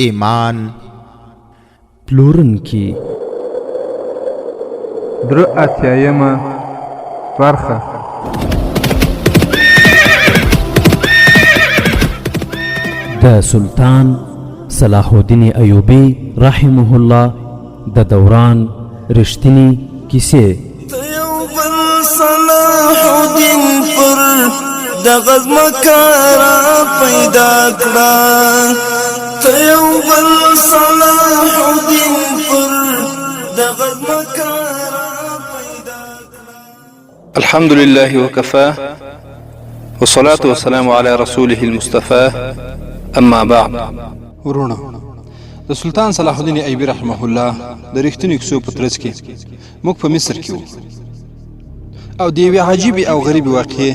ایمان پلورونکي درې اتیایمه برخه د سلطان صلاح الدین ایوبی رحمه الله د دوران رښتینی کیسې. صلاح الدین پر دغه ځمکه را پیدا کړه، ته یو بل صلاح الدین پر دغه ځمکه را پیدا کړه. الحمد لله وكفى والصلاة والسلام على رسوله المصطفى اما بعد. ورونه د سلطان صلاح الدین ایوبی رحمه الله د رښتینې کیسو په ترڅ کې موږ په مصر کې وو او د یوې عجیبې او غریبې واقعې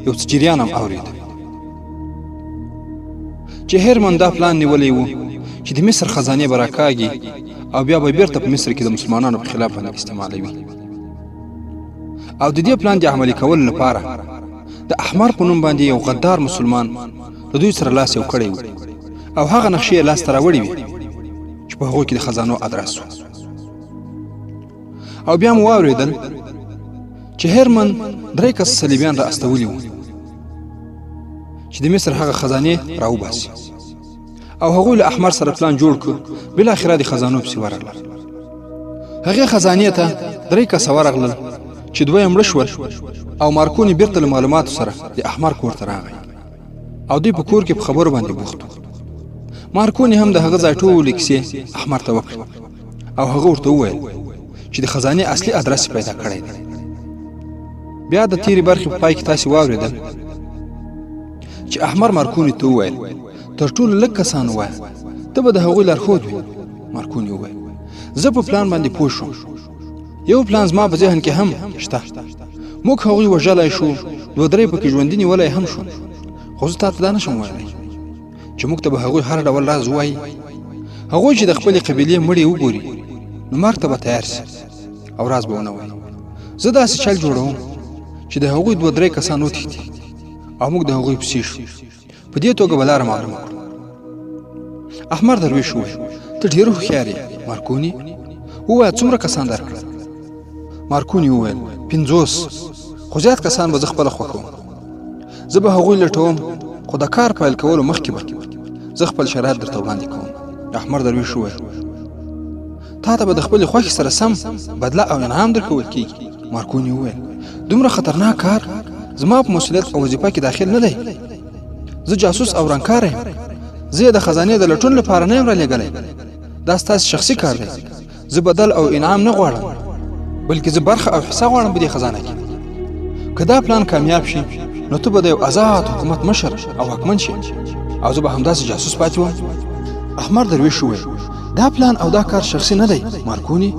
یو څه جریان هم اورېده چې هرمن دا پلان نیولی و چې د مصر خزانې به راکاږي او بیا به بیرته په مصر کې د مسلمانانو په خلاف باندې استعمالوي، او د دې پلان د عملي کولو لپاره د احمر په نوم باندې یو غدار مسلمان د دوی سره لاس یو کړی و او هغه نقشې یې لاس ته راوړې وې چې په هغو کې د خزانو ادرس و. او بیا مو واورېدل چې هرمن 3 کس صلیبیان را استولي وو چې د مصر هغه خزانې راوباسي، او هغوی له احمر سره پلان جوړ کړ، بالاخره د خزانو پسې ورغلل. هغې خزانې ته 3 کس ورغلل چې 2 مړه شول او مارکوني بیرته له معلوماتو سره د احمر کور ته راغی او دوی په کور کې په خبرو باندې بوخت و. مارکوني هم د هغه ځای ټولې کیسې احمر ته وکړې او هغه ورته وویل چې د خزانې اصلي ادرس پیدا کړی دی. بیا د تیرې برخې په پای کې تاسې واورېدل چې احمر مارکوني ته وویل تر ټولو لږ کسان ووایه، ته به د هغوی لارښود وي. مارکوني وویل زه په پلان باندې پوه شوم، یو پلان زما په ذهن کې هم شته، موږ هغوی وژلی شو، 2-3 پکې ژوندي نیولی هم شو، خو زه تا ته دا نشم ویلی چې موږ ته به هغوی هر ډول راز ووایي. هغوی چې د خپلې قبیلې مړی وګوري نو مرګ ته به تیار سي او راز به ونه وایي. زه داسې چل جوړوم چې د هغوی 2-3 کسان وتښتي او موږ د هغوی پسې شو، په دې توګه به لاره معلومه کړو. احمر درویش وویل ته ډېر هوښیار یې. مارکوني ووایه څومره کسان درکړل؟ مارکوني وویل 50، خو زیات کسان به زه خپله خوښوم، زه به هغوی لټوم، خو د کار پیل کولو مخکې به زه خپل شرایط درته وړاندې کوم. احمر درویش وویل تا ته به د خپلې خوښې سره سم بدله او انعام درکول کېږي. مارکوني وویل دومره خطرناک کار زما په مسؤلیت او وظیفه کې داخل نه دی، زه جاسوس او رنګکاره یم، زه د خزانې د لټون لپاره نه یم رالیږلی، دا ستاسې شخصي کار دی، زه بدل او انعام نه غواړم بلکې زه برخه او حصه غواړم په دې خزانه کې. که دا پلان کامیاب شي نو ته به د یو آزاد حکومت مشر او واکمن شي او زه به همداسې جاسوس پاتې وم. احمر درویش وویل دا پلان او دا کار شخصي نه دی مارکوني،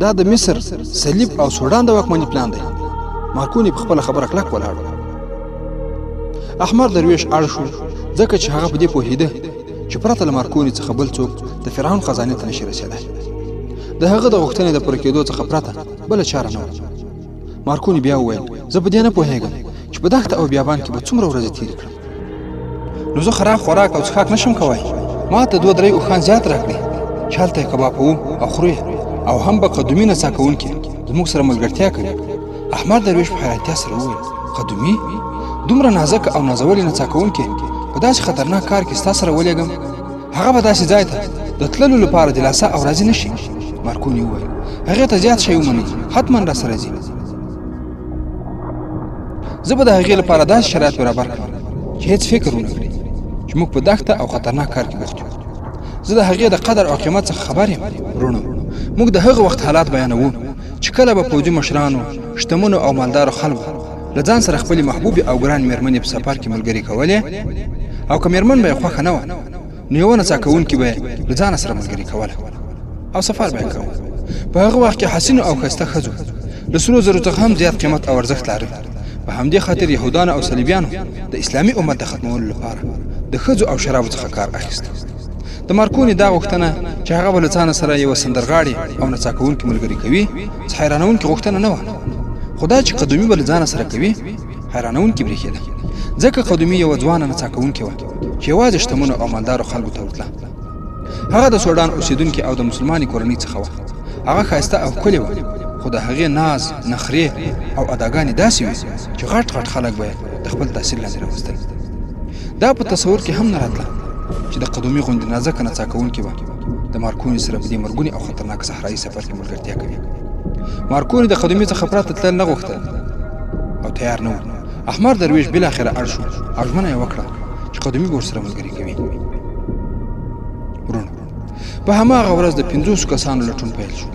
دا د مصر، صلیب او سوډان د واکمنۍ پلان دی. مارکوني په خپله خبره کلک ولاړ. احمر درویش اړ شو ځکه چې هغه په دې پوهېده چې پرته له مارکوني څخه بل څوک د فرعون خزانې ته نشي رسېدی، د هغه د غوښتنې د پوره کېدو څخه پرته بله چاره نه وه. مارکوني بیا وویل زه په دې نه پوهېږم چې په دښته او بیابان کې به څومره ورځې تېرې کړم، نو زه خراب خوراک او څښاک نشم کوی، ما ته 2-3 اوښان زیات راکړي چې هلته یې کبابوم او خورو یې، او هم به قدومي نڅا کوونکي زموږ سره ملګرتیا کوي. احمر درویش په حیرانتیا سره وویل قدومي؟ دومره نازکه او نازولې نڅا کوونکي په داسې خطرناک کار کې ستا سره ولېږم، هغه به داسې ځای ته د تللو لپاره دلاسا او راضي نه شي. مارکوني وویل هغې ته زیات شی ومنئ، حتما را سره ځي، زه به د هغې لپاره داسې شرایط برابر کړم چې هېڅ فکر ونه کړي چې موږ په دښته او خطرناک کار کې بوخت یو. زه د هغې د قدر او قیمت څخه خبر یم. وروڼو موږ د هغه وخت حالات بیانوو چې کله به پوځي مشرانو، شتمنو او مالدارو خلکو له ځان سره خپلې محبوبې او ګران مېرمنې په سفر کې ملګري کولې، او که مېرمن به یې خوښه نه وه نو یوه نڅا کوونکي به یې له ځانه سره ملګري کوله او سفر به یې کوه. په هغه وخت کې حسینو او ښایسته ښځو له 100,000 څخه هم زیات قیمت او ارزښت لرل. په همدې خاطر یهودانو او صلیبیانو د اسلامي امت د ختمولو لپاره د ښځو او شرابو څخه کار اخیست. د مارکوني دا غوښتنه چې هغه به له ځانه سره یوه سندرغاړې او نڅا کوونکي ملګري کوي څه حیرانوونکې غوښتنه نه وه، خو دا چې قدومي به له ځانه سره کوي حیرانوونکې برېښېده، ځکه قدومي یوه ځوانه نڅا کوونکې وه چې یوازې شتمنو او مالدارو خلکو ته ورتله. هغه د سودان اوسیدونکي او د مسلمانې کورنۍ څخه وه. هغه ښایسته او ښکلې وه، خو د هغې ناز، نخرې او اداګانې داسې وې چې غټ غټ خلک به د خپل تاثیر لاندې راوستل. دا په تصور کې هم نه راتله چې د قدومي غوندې نازکه نڅا کوونکي به د مارکوني سره په دې مرګوني او خطرناک صحرایي سفر کې ملګرتیا کوي. مارکوني د قدومي څخه پرته تلل نه غوښتل او تیار نه و. احمر درویش بالاخره اړ شو او ژمنه یې وکړه چې قدومي به ورسره ملګري کوي. ورونو، په هماغه ورځ د 50 کسانو لټون پیل شو.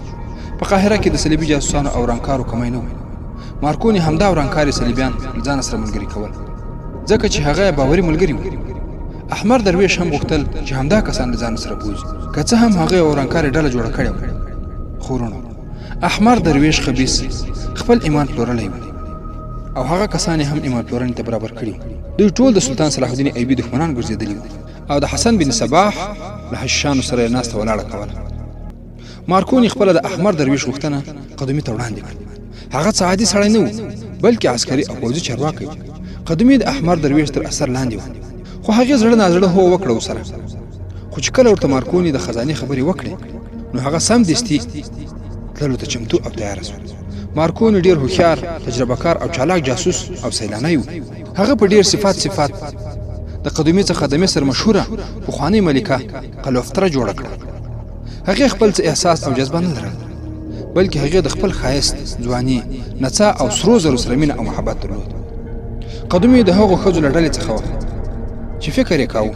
په قاهره کې د صلیبي جاسوسانو او رنګکارو کمی نه و. مارکوني همدا ورانکاري صلیبیان له ځان سره ملګري کول، ځکه چې هغه باوري ملګري و. احمر درویش هم غوښتل چې همدا کسان له ځان سره بوځي، که څه هم هغه ورانکاري ډله جوړه کړې وه. خو ورونو، احمر درویش خبیث خپل ایمان پلورلی و او هغه کسان هم ایمان پلورنې ته برابر کړي. دوی ټول د سلطان صلاح الدین ایوبي دښمنان ګرځېدلي وو او د حسن بن صباح له حشاشانو سره یې ناسته ولاړه کوله. مارکوني خپله د احمر درویش غوښتنه قدومي ته وړاندې کړه. هغه څه عادي سړی نه و، بلکې عسکري او پوځي چارواکی و. قدومي د احمر درویش تر اثر لاندې و، خو هغې زړه نازړه هو وکړه ورسره. خو چې کله ورته مارکوني د خزانې خبرې وکړې، نو هغه سمدستي تللو ته چمتو او تیاره شو. مارکوني ډېر هوښیار، تجربه کار او چالاک جاسوس او سیلانی و. هغه په ډېر صفات د قدومي څخه د مصر مشهوره پخوانۍ ملکه قلوفتره جوړه کړه. هغې خپل څه احساس او جذبه نه لرل، بلکې هغې د خپل ښایست، ځواني، نڅا او سرو زرو سره مینه او محبت درلود. قدومي د هغو ښځو له ډلې څخه وه چې فکر یې کاوه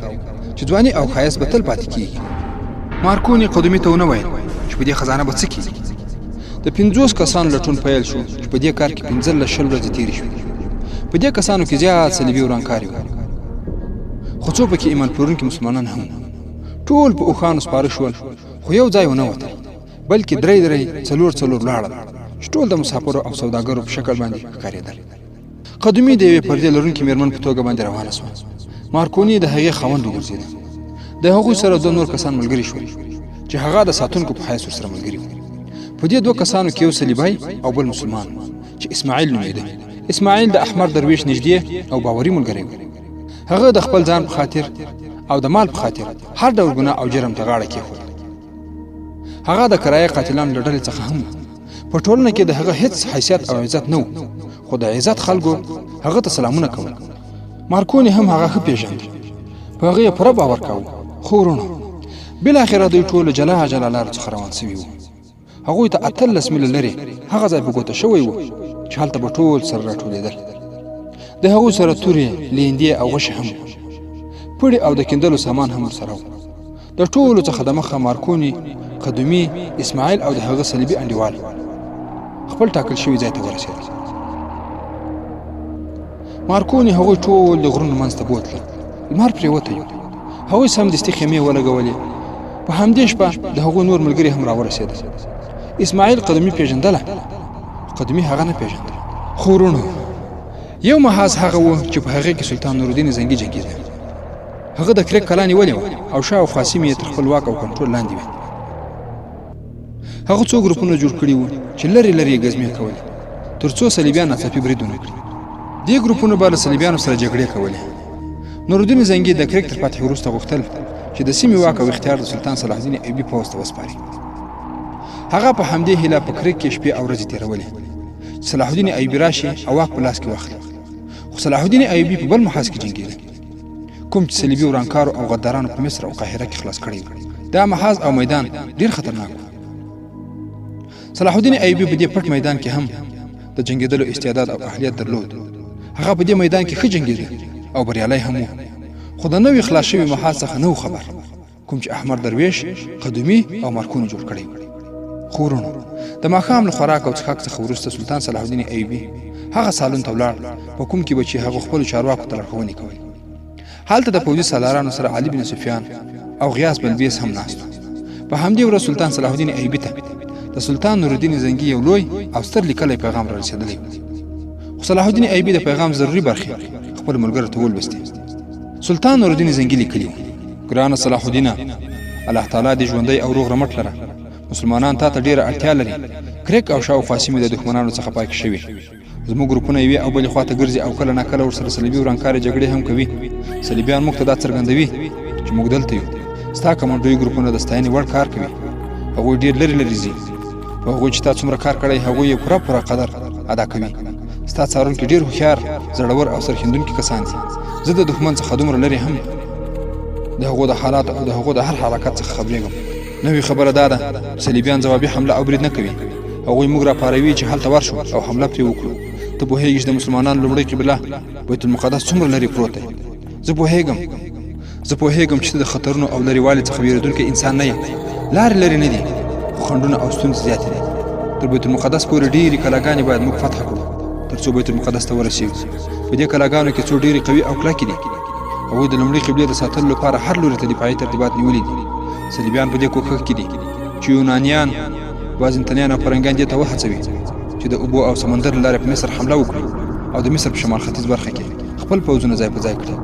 چې ځواني او ښایست به تل پاتې کېږي. مارکوني قدومي ته ونه ویل چې په دې خزانه به څه کېږي. د 50 کسانو لټون پیل شو چې په دې کار کې 15 ورځې تېرې شوې. په دې کسانو کې زیات صلیبي ورانکاري وو، خو څو پکې ایمان پلورونکي مسلمانان هم. ټول په اوښانو سپاره شول، خو یو ځای ونه وتل، بلکې درې څلور لاړل چې ټول د مسافرو او سوداګرو په شکل باندې ښکارېدل. قدومي د یوې پردې لرونکي مېرمن په توګه باندې روانه شوه. مارکوني د هغې خاوند وګرځېده. د هغوی سره 2 نور کسان ملګري شول چې هغه د ساتونکو په حیث ورسره ملګري وو. په دې 2 کسانو کې یو صلیبی او بل مسلمان چې اسماعیل نومېده. اسماعیل د احمر درویش نږدې او باوري ملګری و. هغه د خپل ځان په خاطر او د مال په خاطر هر ډول ګناه او جرم ته غاړه کېښوده. هغه د کرایه قاتلانو له ډلې څخه هم په ټولنه کې د هغه هیڅ حیثیت او عزت نه و، خو د عزت خلکو هغه ته سلامونه کول. مارکوني هم هغه ښه پېژند، په هغه یې پوره باور کاوه. خو ورونو، بالاخره دوی ټول جلا لارو څخه روان سوي وو. هغوی ته 18 میله لرې هغه ځای په ګوته شوی و چې هلته به ټول سره راټولېدل. د هغوی سره تورې، لیندې او غوښې هم، پړې او د کیندلو سامان هم ورسره و. د ټولو څخه د مخه مارکوني، قدومي، اسماعیل او د هغه صلیبي انډیوال خپل ټاکل شوي ځای ته ورسېدل. مارکوني هغوی ټول د غرونو منځ ته بوتلل. لمر پرېوتی و. هغوی سمدستي خیمې ولګولې. په همدې شپه د هغوی نور ملګري هم راورسېدل. اسماعیل قدومي پېژندله، قدومي هغه نه پېژندل. خو ورونو، یو محاذ هغه و چې په هغې کې سلطان نورالدین زنګي جنګېده. هغه د کرک کلا نیولې وه او شاوخوا سیمې یې تر خپل واک او کنټرول لاندې وې. هغه 2 ګروپونه جوړ کړي وو چې لرې یې ګزمې کولې، تر څو صلیبیان ناڅاپي برید ونه کړي. دې ګروپونو به له صلیبیانو سره جګړې کولې. نورالدین زنګي د کرک تر فتحې وروسته غوښتل چې د سیمې واک او اختیار د سلطان صلاح الدین ایوبي پوځ ته وسپاري. هغه په همدې هیله په کرک کې شپې او ورځې تېرولې چې صلاح الدین ایوبي راشي او واک په لاس کې واخلي. خو صلاح الدین ایوبي په بل محاذ کې جنګېده، کوم چې صلیبي ورانکارو او غدارانو په مصر او قاهره کې خلاص کړی و. دا محاذ او میدان ډېر خطرناک و. صلاح الدین ایوبي په دې پټ میدان کې هم د جنګېدلو استعداد او اهلیت درلود. هغه په دې میدان کې ښه جنګېده او بریالی هم و، خو د نوې خلاص شوي محاذ څخه نه و خبر، کوم چې احمر درویش، قدومي او مارکوني جوړ کړی و. خو ورونو، د ماښام له خوراک او څښاک څخه وروسته سلطان صلاح الدین ایوبي هغه سالون ته ولاړ په کوم کې به چې هغه خپلو چارواکو ته لارښوونې کولې. هلته د پوځي سالارانو سره علي بن سفیان او غیاث بلبیس هم ناست و. په همدې ورځ سلطان صلاح الدین ایوبي ته د سلطان نورالدین زنګي یو لوی او ستر لیکلی پیغام را رسېدلی و. خو صلاح الدین ایوبي د پیغام ضروري برخې خپلو ملګرو ته ولوستې. سلطان نورالدین زنګي لیکلي و: ګرانه صلاح الدینه، الله تعالی دې ژوندی او روغ رمټ لره. مسلمانان تا ته ډېره اړتیا لري. کرک او شاوخوا سیمې د دښمنانو څخه پاکې شوي. زموږ ګروپونه یوې او بلې خواته ګرځي او کله ناکله ورسره صلیبي ورانکارې جګړې هم کوي. صلیبیان موږ ته دا څرګندوي چې موږ دلته یو، ستا کمانډوي ګروپونه د ستاینې وړ کار کوي، هغوی ډېر لرې لرې ځي، په هغوی چې تا څومره کار کړی هغوی یې پوره قدر ادا کوي. ستا څارونکي ډېر هوښیار، زړور او سرښندونکي کسان دي. زه د دښمن څخه دومره لرې هم د هغو د حالاتو او د هغو د هر حرکت څخه خبرېږم. نوې خبره دا ده صلیبیان ځوابي حمله او برید نه کوي. هغوی موږ راپاروي چې هلته ورشو او حمله پرې وکړو. ته پوهېږې چې د مسلمانانو لومړۍ قبله بیت المقدس څومره لرې پروت دی. زه پوهېږم چې ته د خطرونو او لرېوالي څخه وېرېدونکی انسان نه یې. لارې لرې نه دي، خو خنډونه او ستونزې زیاتې دي. تر بیت المقدس پورې ډېرې کلاګانې باید موږ فتح کړو تر څو بیت المقدس ته ورسېږو. په دې کلاګانو کې څو ډېرې قوي او کلکې دي. هغوی د لومړۍ قبلې د ساتلو لپاره هر لوري ته دفاعي ترتیبات نیولي دي. صلیبیان په دې کوښښ کې دي چې یونانیان، بازنطینیان او فرنګیان دې ته وهڅوي چې د اوبو او سمندر له لارې په مصر حمله وکړي او د مصر په شمال ختیځ برخه کې خپل پوځونه ځای په ځای کړي.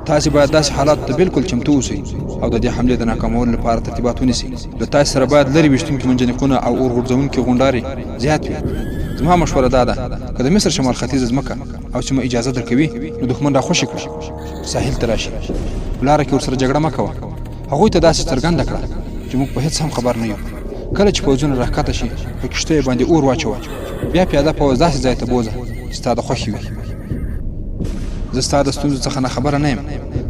تاسې باید داسې حالاتو ته بالکل چمتو اوسئ او د دې حملې د ناکامولو لپاره ترتیبات ونیسئ. له تاسې سره باید لرې ویشتونکي منجنیقونه او اور غورځوونکي غونډارې زیات وي. زما مشوره دا ده که د مصر شمال ختیځه ځمکه او سیمه اجازه درکوي نو دښمن راخوشي کړه، ساحل ته راشي، په لاره کې ورسره جګړه مه کوه. هغوی ته داسې څرګنده کړه چې موږ په هېڅ هم خبر نه یو. کله چې پوځونه راښکته شي په کښتیو باندې اور واچوه، بیا پیاده پوځ داسې ځای ته بوځه چې ستا د خوښې وي. زه ستا د ستونزو څخه ناخبره نه یم.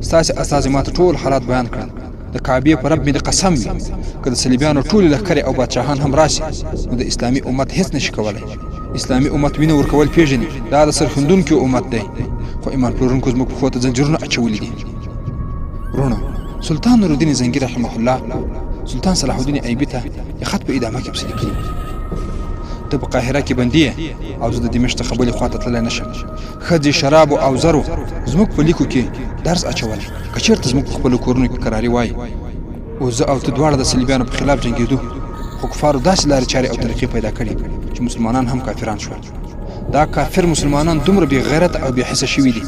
ستاسې استازي ما ته ټول حالات بیان کړل. د کعبې په رب مې د قسم وي که د صلیبیانو ټولې لښکرې او بادشاهان هم راشي نو د اسلامي امت هېڅ نشي کولی. اسلامي امت وینه ورکول پیژني. دا د سرښندونکو امت دی، خو ایمان پلورونکو زموږ پښو ته زنجیرونه اچولي دي. ورونو، سلطان نورالدین زنګي رحمه الله سلطان صلاح الدین ایوبي ته یې خط په ادامه کې پسې لیکلي: ته په قاهره کې بندي یې او زه د دمشق څخه بلې خواته تللی نه شم. ښځې، شرابو او زرو زموږ په لیکو کې درز اچولی. که چېرته زموږ په خپلو کورونو کې قراري وای او زه او ته دواړه د صلیبیانو په خلاف جنګېدو، خو کفارو داسې لارې چارې او طریقې پیدا کړي چې مسلمانان هم کافران شول. دا کافر مسلمانان دومره بې غیرت او بې حسه شوي دي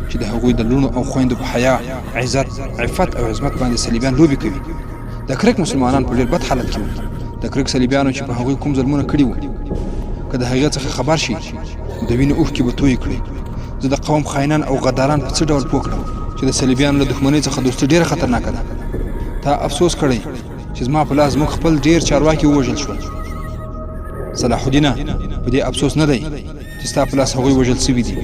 چې د هغوی د لوڼو او خویندو په حیا، عزت، عفت او عظمت باندې صلیبیان لوبې کوي. د کرک مسلمانان په ډېر بد حالت کې وو. د کرک صلیبیانو چې په هغوی کوم ظلمونه کړي وو، که د هغې څخه خبر شي د وینې اوښکې به تویې کړي. زه د قوم خاینان او غداران په څه ډول پوه کړم چې د صلیبیانو له دښمنۍ څخه دوستي ډېره خطرناکه ده. تا افسوس کړی چې زما په لاس زموږ خپل ډېر چارواکي ووژل شول. صلاح الدینه، په دې افسوس نه دی چې ستا په لاس هغوی وژل سوي دي.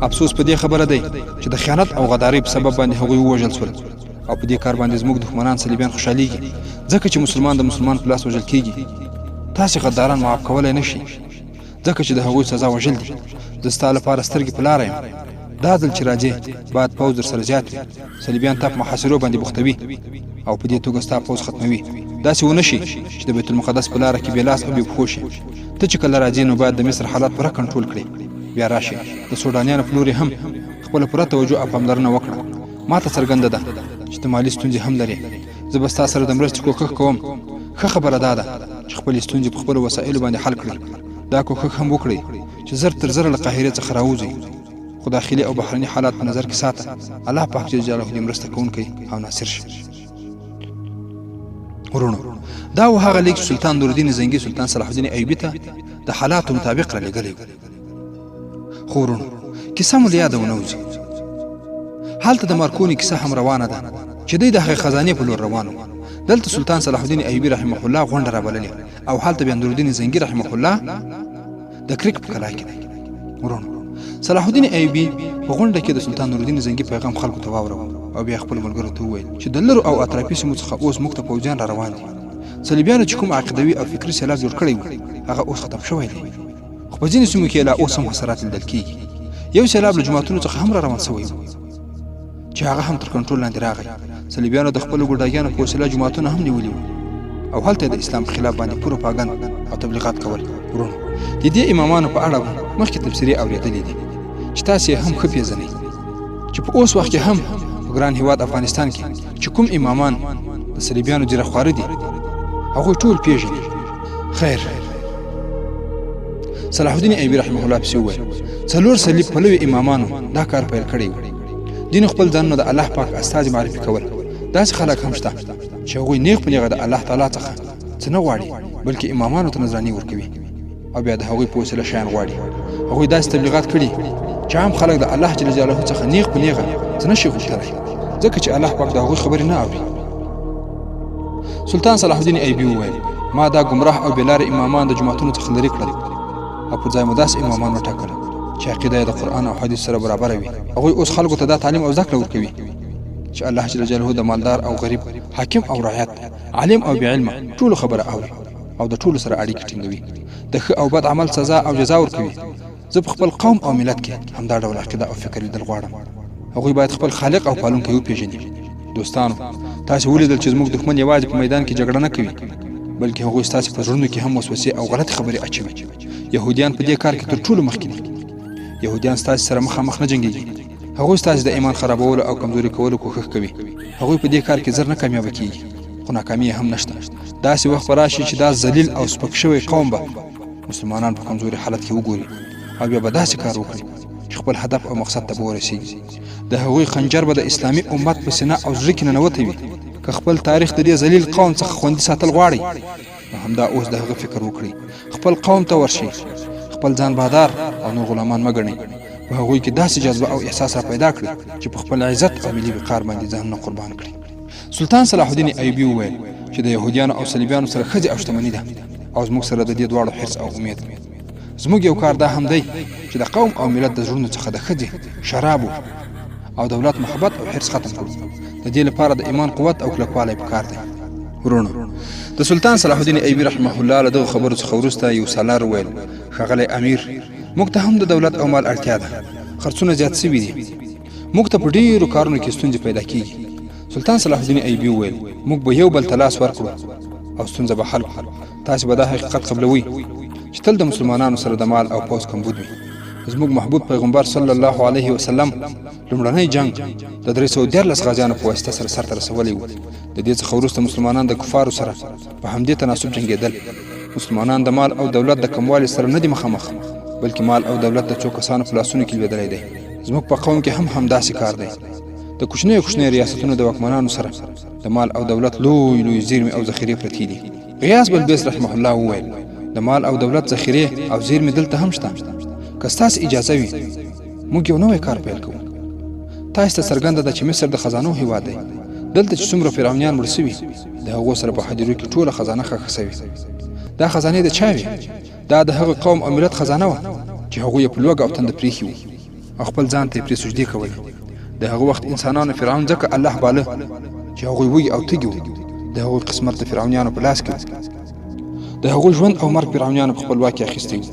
افسوس په دې خبره دی چې د خیانت او غدارۍ په سبب باندې هغوی ووژل شول او په دې کار باندې زموږ دښمنان صلیبیان خوشحالیږي ځکه چې مسلمان د مسلمان په لاس وژل کیږي. تاسې غداران معاف کولی نه شي ځکه چې د هغوی سزا وژل دي. زه ستا لپاره سترګې په لاره یم. دا ځل چې راځې باید پوځ درسره زیات وي. صلیبیان تا په محاصرو باندې بوختوي او په دې توګه ستا پوځ ختموي. داسې ونه شي چې د بیت المقدس په لاره کې بې لاس او بې پښو شي. ته چې کله راځې نو باید د مصر حالات پوره کنټرول کړې. بیا راشي د سوډانیانو په لوري هم خپله پوره توجه او پاملرنه وکړه. ما ته څرګنده ده چې ته مالي ستونزې هم لرې. زه به ستا سره د مرستې کوښښ کوم. ښه خبره دا ده چې خپلې ستونزې په خپلو وسایلو باندې حل کړئ. دا کوښښ هم وکړئ چې زر تر زره له قاهرې څخه راوځئ، خو داخلي او بهرني حالات په نظر کې ساته. الله پاک جل جلاله دې مرسته کوونکی او ناصر شي. ورونو، دا و هغه لیک سلطان نورالدین زنګي سلطان صلاح الدین ایوبي ته د حالاتو مطابق را لېږلی و. خو ورونو، کیسه مو له یاده ونه وځي. هلته د مارکوني کیسه هم روانه ده چې دی د هغې خزانې په لور روان و. دلته سلطان صلاح الدین ایوبي رحمه الله غونډه رابللې او هلته بیا نورالدین زنګي رحمه الله د کرک په کلا کې دی. ورونو، صلاح الدین ایوبي په غونډه کې د سلطان نورالدین زنګي پیغام خلکو ته واورو او بیا خپلو ملګرو ته وویل چې د لرو او اطرافي سیمو څخه اوس موږ ته پوځیان را روان دي. صلیبیانو چې کوم عقیدوي او فکري سیلاب جوړ کړی و هغه اوس ختم شوی دی، خو په ځینې سیمو کې لا اوس هم حسرات لیدل کېږي. یو سیلاب له جوماتونو څخه هم را روان سوی و چې هغه هم تر کنټرول لاندې راغی. صلیبیانو د خپلو ګوډاګیانو په وسیله جوماتونه هم نیولي وو او هلته د اسلام په خلاف باندې پروپاګند او تبلیغات کول. ورونو، د دې امامانو په اړه مخکې تبصرې اورېدلې دي چې تاسې هم ښه پېژنئ چې په اوس وخت کې هم په ګران هېواد افغانستان کې چې کوم امامان د صلیبیانو جیره خواره دي هغوی ټول پېژني. خیر، صلاح الدین ایوبي رحمه الله پسې وویل 4 صلیب پلوي امامانو دا کار پیل کړی و. دین خپل ځانونه د الله پاک استازي معرفي کول. داسې خلک هم شته چې هغوی نیغ په نیغه د الله تعالی څخه څه نه غواړي بلکې امامانو ته نظراني ورکوي او بیا د هغوی په وسیله شیان غواړي. هغوی داسې تبلیغات کړي چې عام خلک د الله جل جلاله څخه نیغ په نیغه څه نشي غوښتلی ځکه چې الله پاک د هغوی خبرې نه اوري. سلطان صلاح الدین ایوبي وویل ما دا ګمراه او بېلارې امامان د جوماتونو څخه لرې کړل او پر ځای مو داسې امامان وټاکل چې عقیده یې د قرآن او حدیث سره برابره وي. هغوی اوس خلکو ته دا تعلیم او زده کړه ورکوي چې الله جل جلاله د مالدار او غریب، حاکم او رعیت، عالم او بې علمه ټولو خبره اوري او د ټولو سره اړیکې ټینګوي، د ښه او بد عمل سزا او جزا ورکوي. زه په خپل قوم او ملت کې همدا ډول عقیده او فکر لیدل غواړم. هغوی باید خپل خالق او پالونکی وپېژني. دوستانو، تاسې ولیدل چې زموږ دښمن یوازې په میدان کې جګړه نه کوي، بلکې هغوی ستاسې په زړونو کې هم وسوسې او غلطې خبرې اچوي. یهودیان په دې کار کې تر ټولو مخکې دي. یهودیان ستاسې سره مخامخ نه جنګېږي، هغوی ستاسې د ایمان خرابولو او کمزوري کولو کوښښ کوي. هغوی په دې کار کې زر نه کامیابه کیږي، خو ناکامي هم نشته. داسې وخت به راشي چې دا ذلیل او سپک شوی قوم به مسلمانان په کمزوري حالت کې وګوري او بیا به داسې کار وکړي چې خپل هدف او مقصد ته به ورسېږي. د هغوی خنجر به د اسلامي امت په سینه او زړه کې ننوتی وي. که خپل تاریخ د دې ذلیل قوم څخه خوندي ساتل غواړئ، نو همدا اوس د هغه فکر وکړئ. خپل قوم ته ورشئ، خپل ځان بادار او نور غلامان مه ګڼئ. په هغوی کې داسې جذبه او احساس را پیدا کړي چې په خپل عزت او ملي وقار باندې ځانونه قربان کړي. سلطان صلاح الدین ایوبي وویل چې د یهودیانو او صلیبیانو سره ښځې او شتمني ده او زموږ سره د دې دواړو حرص او امید. زموږ یو کار دا هم دی چې د قوم او ملت د زړونو څخه د ښځې، شرابو او دولت محبت او حرص ختم کړو. د دې لپاره د ایمان قوت او کلکوالی پکار دی. ورونو، د سلطان صلاح الدین ایوبي رحمه الله له دغو خبرو څخه وروسته یو سالار وویل ښاغلی امیر، موږ ته هم د دولت او مال اړتیا ده. خرڅونه زیات سوي دي، موږ ته په ډېرو کارونو کې ستونزې پیدا کیږي. سلطان صلاح الدین ایوبي وویل موږ به یو بل ته لاس ورکړو او ستونزه به حل کړو. تاسې به دا حقیقت قبلوئ چې تل د مسلمانانو سره د مال او پوځ کمبود وي. زموږ محبوب پیغمبر صلی الله علیه وسلم لومړنی جنگ د 314 غازیانو په واسطه سره سرته رسولی و. د دې څخه وروسته مسلمانان د کفارو سره په همدې تناسب جنګېدل. مسلمانان د مال او دولت د کموالي سره نه دي مخامخ، بلکې مال او دولت د څو کسانو په لاسونو کې لوېدلی دی. زموږ په قوم کې هم همداسې کار دی. د کوچنیو ریاستونو د واکمنانو سره د مال او دولت لوی زیرمې او ذخیرې پرتې دي. غیاث بلبیس رحمه الله وویل د مال او دولت ذخیرې او زیرمې دلته هم شته. که ستاسې اجازه وي موږ یو نوی کار پیل کوو. تاسې ته څرګنده ده چې مصر د خزانو هیواد دی. دلته چې څومره فرعونیان مړه سوي د هغو سره په هدیرو کې ټوله خزانه ښخ سوې. دا خزانې د چا وې؟ دا د هغه قوم او ملت خزانه وه چې هغوی یې په لوږه او تنده پرېښي وو او خپل ځان ته یې پرې سجدې کولې. د هغه وخت انسانانو فرعون ځکه الله باله چې هغوی وږي او تږي وو. د هغوی قسمت د فرعونیانو په لاس کې و. د هغوی ژوند او مرګ فرعونیانو په خپل واک کې اخیستی و.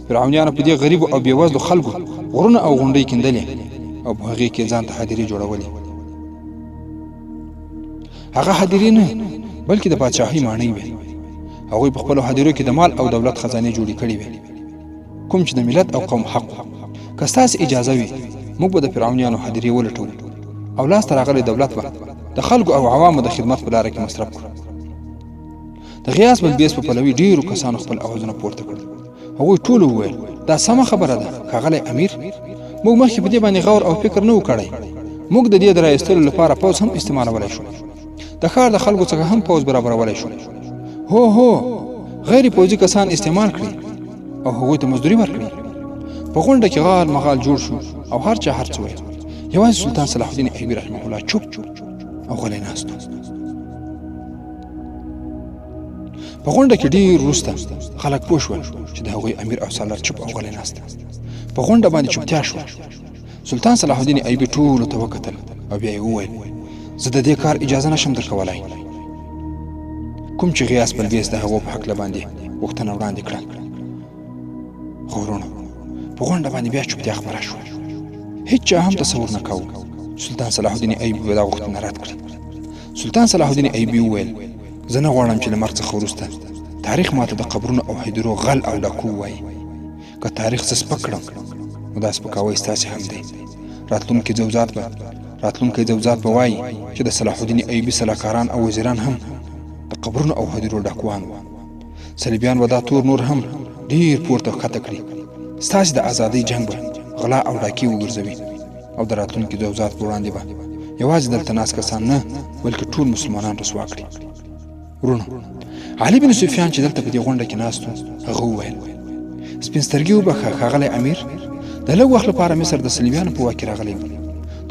فرعونیانو په دې غریبو او بېوزلو خلکو غرونه او غونډۍ کیندلې او په هغې کې ځان ته هدیرې جوړولې. هغه هدیرې نه بلکې د پاچاهۍ ماڼۍ وې. هغوی په خپلو هدیرو کې د مال او دولت خزانې جوړې کړې وې، کوم چې د ملت او قوم حق و. که ستاسې اجازه وي موږ به د فرعونیانو هدیرې ولټوو او لاسته راغلی دولت به د خلکو او عوامو د خدمت په لاره کې مصرف کړو. د غیاث بلبیس په پلوي ډېرو کسانو خپل اوازونه پورته کړل. هغوی ټولو وویل دا سمه خبره ده ښاغلی امیر، موږ مخکې په دې باندې غور او فکر نه و کړی. موږ د دې د رایستلو لپاره پوځ هم استعمالولی شو، د ښار د خلکو څخه هم پوځ برابرولی شو. هو غیر پوځي کسان استعمال کړي او هغوی ته مزدوري ورکړي. په غونډه کې غال مغال جوړ شو او هر چا هر څه ویل. یوازې سلطان صلاح الدین ایوبي رحمه الله چوپ او غلی ناست و. په غونډه کې ډېر وروسته خلک پوه شول چې د هغوی امیر او سالار چوپ او غلی ناست. په غونډه باندې چوپتیا شوه. سلطان صلاح الدین ایوبي ټولو ته وکتل او بیا یې وویل زه د دې کار اجازه نشم درکولی، کوم چې غیاث بلبیس د هغو په هکله باندې غوښتنه وړاندې کړه. خو ورونو، په غونډه باندې بیا چوپتیا خپره شوه. هیڅ چا هم تصور نه کاوه سلطان صلاح الدین ایوبي به دا غوښتنه رد کړي. سلطان صلاح الدین ایوبي وویل زه نه غواړم چې له مرګ څخه وروسته تاریخ ماته د قبرونو او هدیرو غل او ډاکو ووایي. که تاریخ زه سپک کړم نو دا سپکاوی ستاسې هم دی. راتلونکی ځوزات به وایي چې د صلاح الدین ایوبي سلاکاران او وزیران هم د قبرونو او هدیرو ډاکوان وو. صلیبیان به دا تور نور هم ډېر پورته ښکته کړي. ستاسې د ازادۍ جنګ به غلا او ډاکې وګرځوي او د راتلونکي ځوزات په وړاندې به یوازې دلته ناست کسان نه بلکې ټول مسلمانان رسوا کړي. ورونو، علي بن سفیان چې دلته په دې غونډه کې ناست و هغه وویل سپین سترګي وبخښه ښاغلی امیر، د لږ وخت لپاره مصر د صلیبیانو په واک کې راغلی و.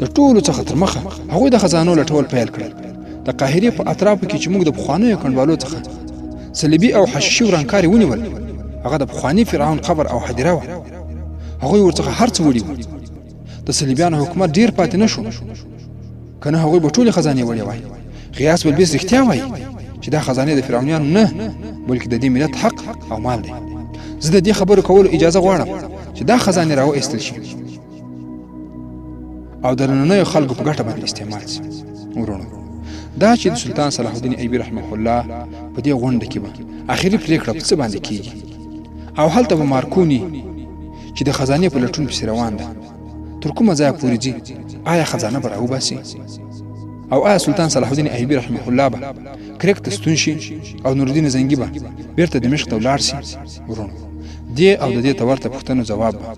د ټولو څخه تر مخه هغوی د خزانو لټول پیل کړل. د قاهرې په اطرافو کې چې موږ د پخوانیو کنډوالو څخه صلیبي او حشیشي ورانکاري ونیول هغه د پخواني فرعون قبر او حدیره وه هغوی ورڅخه هر څه وړي وو د صلیبیانو حکومت ډیر پاتې نه شو که نه هغوی به ټولې خزانې وړې وای غیاث بلبیس رښتیا وایي چې دا خزانې د فرعونیانو نه بلکې د دې ملت حق او مال دی زه د دې خبرو کولو اجازه غواړم چې دا خزانې راوایستل شي او د نننیو خلکو په ګټه باندې استعمال شي ورونو دا چې د سلطان صلاح الدین ایوبي رحمه الله په دې غونډه کې به اخري پریکړه په څه باندې کیږي او هلته به مارکونی چې د خزانې په لټون پسې روان ده تر کومه ځایه پورې ځي آیا خزانه به راوباسي او آیا سلطان صلاح الدین ایوبي رحمه الله به کرک ته ستون شي او نورالدین زنګي به بیرته دمشق ته ولاړ شي ورونو دې او د دې ته ورته پوښتنو ځواب به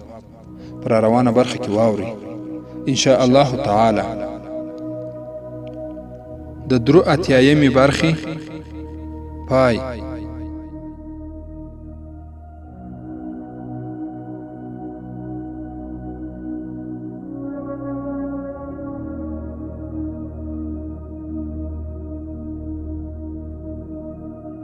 په راروانه برخه کې واورئ ان شاء الله تعالی د درو اتیایمې برخې پای